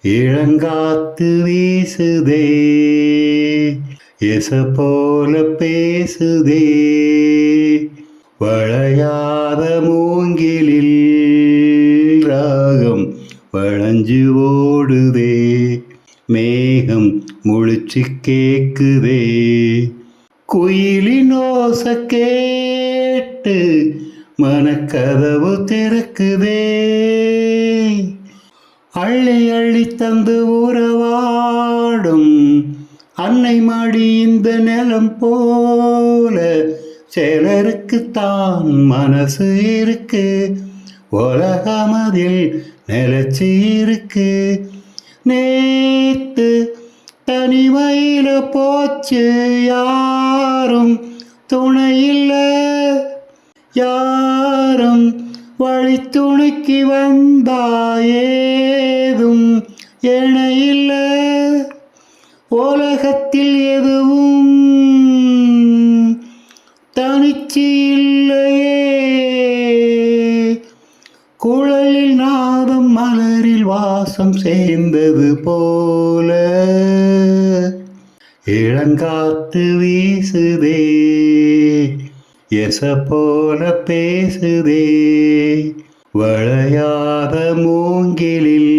இளங்காத்து வீசுதே, எச போல பேசுதே, வளையாத மூங்கிலில் ராகம் வளைஞ்சு ஓடுதே, மேகம் முழிச்சு கேக்குதே, குயிலின் ஓச கேட்டு மனக்கதவு திறக்குதே, அள்ளி அள்ளி தந்து உறவாடும் அன்னை மடி இந்த நிலம் போல சிலருக்குத்தான் மனசு இருக்கு, உலகமதில் நிலச்சி இருக்கு. நேத்து தனிமையில போச்சு, யாரும் துணையில்ல, யாரும் வழி துணைக்கு வந்தாயேதும் இணையில்ல, உலகத்தில் எதுவும் தனிச்சு இல்லையே, குழலில் நாதம் மலரில் வாசம் சேர்ந்தது போல, இளங்காத்து வீசுதே, எச போல பேசுதே, வளையாத மூங்கிலில்